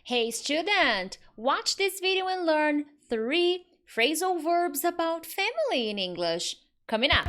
Hey student, watch this video and learn 3 phrasal verbs about family in English. Coming up.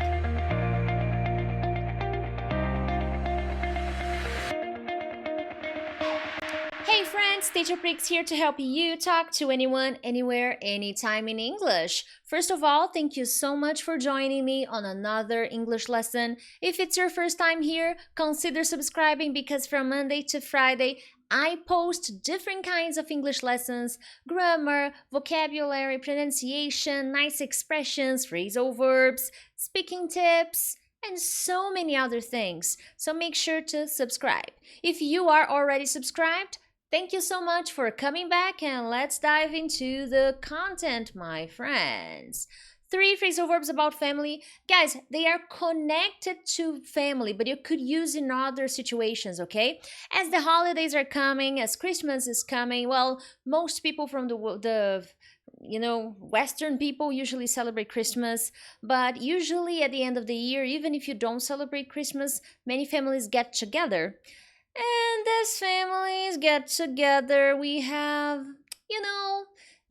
Hey friends, Teacher Prix here to help you talk to anyone, anywhere, anytime in English. First of all, thank you so much for joining me on another English lesson. If it's your first time here, consider subscribing because from Monday to Friday, I post different kinds of English lessons, grammar, vocabulary, pronunciation, nice expressions, phrasal verbs, speaking tips, and so many other things. So make sure to subscribe. If you are already subscribed, thank you so much for coming back and let's dive into the content, my friends. 3 phrasal verbs about family. Guys, they are connected to family, but you could use in other situations, okay? As the holidays are coming, as Christmas is coming, well, most people from the Western people usually celebrate Christmas, but usually at the end of the year, even if you don't celebrate Christmas, many families get together. And as families get together, we have,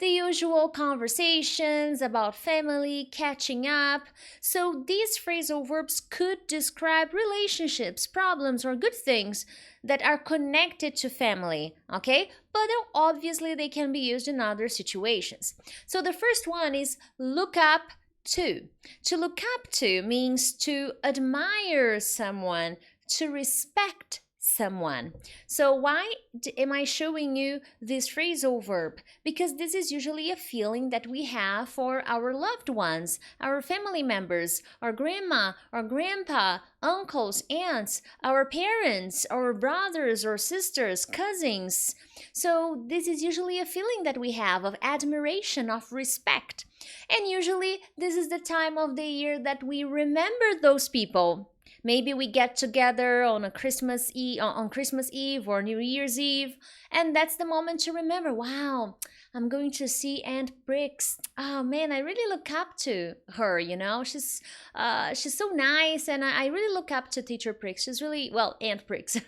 the usual conversations about family, catching up. So these phrasal verbs could describe relationships, problems, or good things that are connected to family, okay? But obviously they can be used in other situations. So the first one is look up to. To look up to means to admire someone, to respect someone. So why am I showing you this phrasal verb? Because this is usually a feeling that we have for our loved ones, our family members, our grandma, our grandpa, uncles, aunts, our parents, our brothers or sisters, cousins. So this is usually a feeling that we have of admiration, of respect. And usually this is the time of the year that we remember those people. Maybe we get together on Christmas Eve or New Year's Eve, and that's the moment to remember, wow, I'm going to see Aunt Prix. Oh man, I really look up to her, She's so nice, and I really look up to Teacher Prix. She's really, well, Aunt Prix.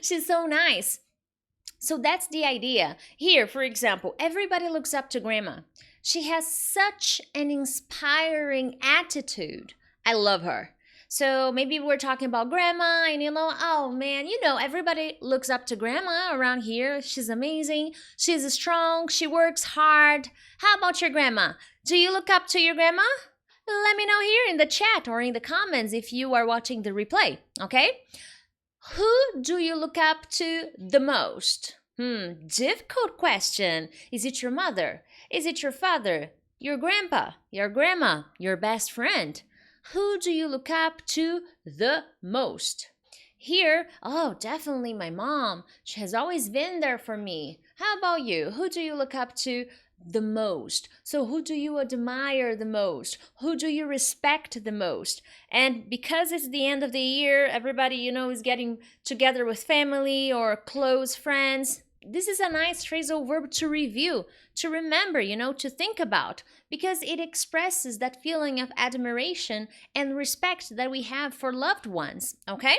She's so nice. So that's the idea. Here, for example, everybody looks up to Grandma. She has such an inspiring attitude. I love her. So maybe we're talking about Grandma and oh man, everybody looks up to Grandma around here. She's amazing. She's strong. She works hard. How about your grandma? Do you look up to your grandma? Let me know here in the chat or in the comments if you are watching the replay, okay? Who do you look up to the most? Difficult question. Is it your mother? Is it your father? Your grandpa? Your grandma? Your best friend? Who do you look up to the most? Here, oh, definitely my mom. She has always been there for me. How about you? Who do you look up to the most? So who do you admire the most? Who do you respect the most? And because it's the end of the year, everybody, is getting together with family or close friends. This is a nice phrasal verb to review, to remember, to think about, because it expresses that feeling of admiration and respect that we have for loved ones, okay?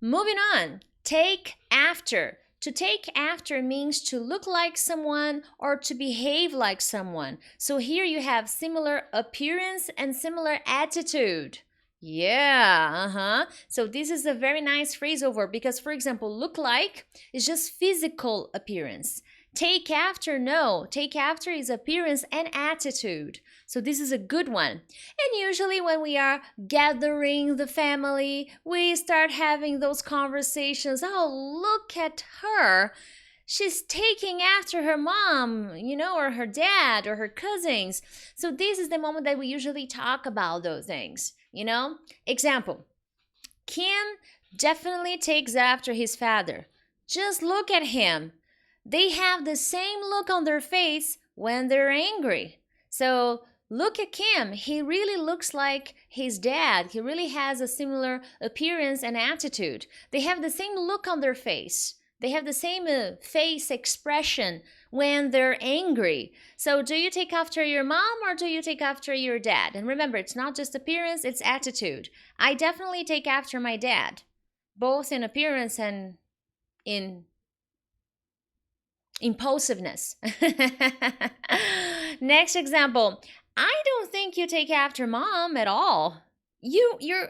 Moving on, take after. To take after means to look like someone or to behave like someone. So here you have similar appearance and similar attitude. Yeah, So this is a very nice phrasal verb because, for example, look like is just physical appearance. Take after, no. Take after is appearance and attitude. So this is a good one. And usually when we are gathering the family, we start having those conversations. Oh, look at her. She's taking after her mom, or her dad or her cousins. So this is the moment that we usually talk about those things. Example, Kim definitely takes after his father. Just look at him. They have the same look on their face when they're angry. So look at Kim. He really looks like his dad. He really has a similar appearance and attitude. They have the same look on their face. They have the same face expression when they're angry. So do you take after your mom or do you take after your dad? And remember, it's not just appearance, it's attitude. I definitely take after my dad, both in appearance and in Impulsiveness. Next example. I don't think you take after mom at all. You're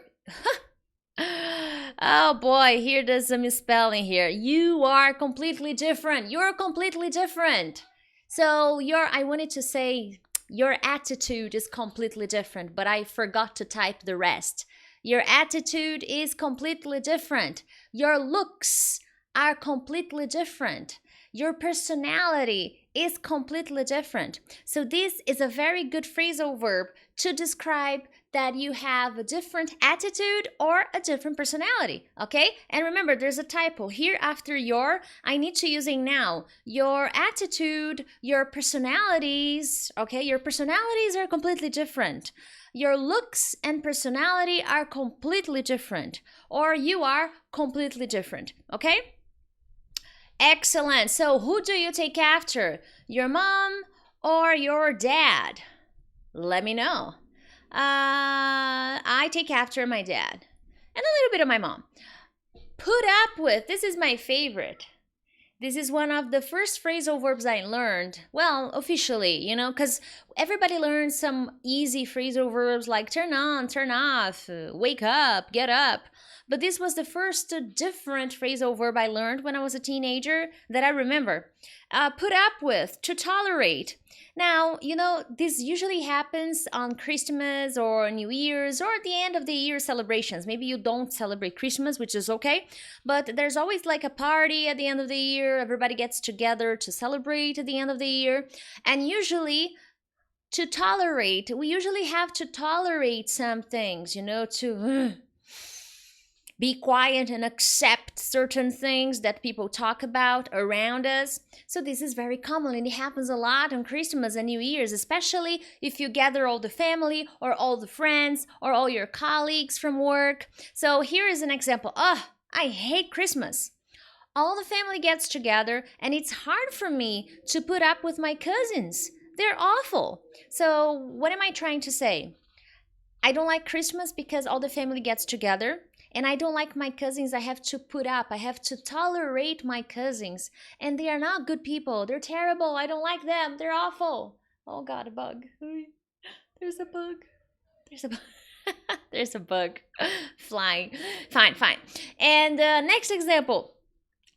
Oh boy, here there's a misspelling here. You are completely different. You're completely different. So I wanted to say your attitude is completely different, but I forgot to type the rest. Your attitude is completely different. Your looks are completely different. Your personality is completely different. So this is a very good phrasal verb to describe that you have a different attitude or a different personality, okay? And remember, there's a typo. Here after your, I need to use a noun. Your attitude, your personalities, okay? Your personalities are completely different. Your looks and personality are completely different. Or you are completely different, okay? Excellent. So who do you take after? Your mom or your dad? Let me know. I take after my dad and a little bit of my mom. Put up with, this is my favorite. This is one of the first phrasal verbs I learned, well, officially, because everybody learns some easy phrasal verbs like turn on, turn off, wake up, get up. But this was the first different phrasal verb I learned when I was a teenager that I remember. Put up with, to tolerate. Now, this usually happens on Christmas or New Year's or at the end of the year celebrations. Maybe you don't celebrate Christmas, which is okay, but there's always like a party at the end of the year. Everybody gets together to celebrate at the end of the year. And usually, to tolerate, we usually have to tolerate some things, to be quiet and accept certain things that people talk about around us. So this is very common and it happens a lot on Christmas and New Year's, especially if you gather all the family or all the friends or all your colleagues from work. So here is an example. I hate Christmas. All the family gets together and it's hard for me to put up with my cousins. They're awful. So what am I trying to say? I don't like Christmas because all the family gets together. And I don't like my cousins. I have to put up. I have to tolerate my cousins. And they are not good people. They're terrible. I don't like them. They're awful. Oh, God, a bug. There's a bug. There's a bug. There's a bug flying. Fine. And next example.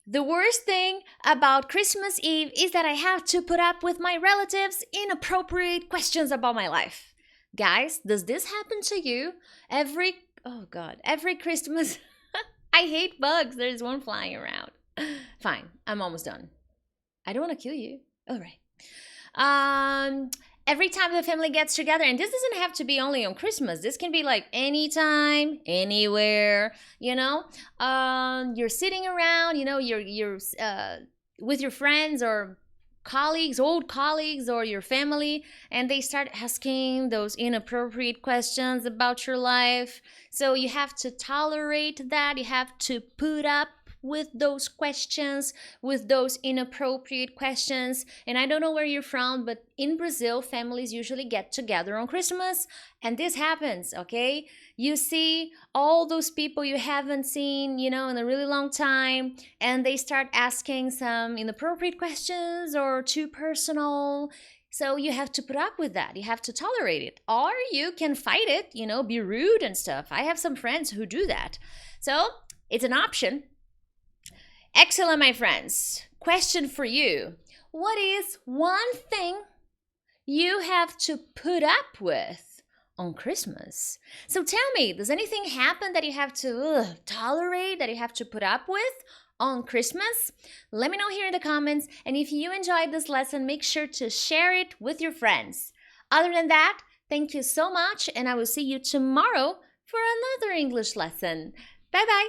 The worst thing about Christmas Eve is that I have to put up with my relatives' inappropriate questions about my life. Guys, does this happen to you? Every Christmas. I hate bugs. There's one flying around. Fine, I'm almost done. I don't want to kill you. All right. Every time the family gets together, and this doesn't have to be only on Christmas. This can be like anytime, anywhere. You're sitting around. You're with your friends or colleagues, old colleagues, or your family, and they start asking those inappropriate questions about your life. So you have to tolerate that. You have to put up with those questions, with those inappropriate questions. And I don't know where you're from, but in Brazil, families usually get together on Christmas, and this happens, okay? You see all those people you haven't seen, in a really long time, and they start asking some inappropriate questions or too personal. So you have to put up with that. You have to tolerate it. Or you can fight it, be rude and stuff. I have some friends who do that. So it's an option. Excellent, my friends. Question for you. What is one thing you have to put up with on Christmas? So tell me, does anything happen that you have to tolerate, that you have to put up with on Christmas? Let me know here in the comments. And if you enjoyed this lesson, make sure to share it with your friends. Other than that, thank you so much, and I will see you tomorrow for another English lesson. Bye-bye.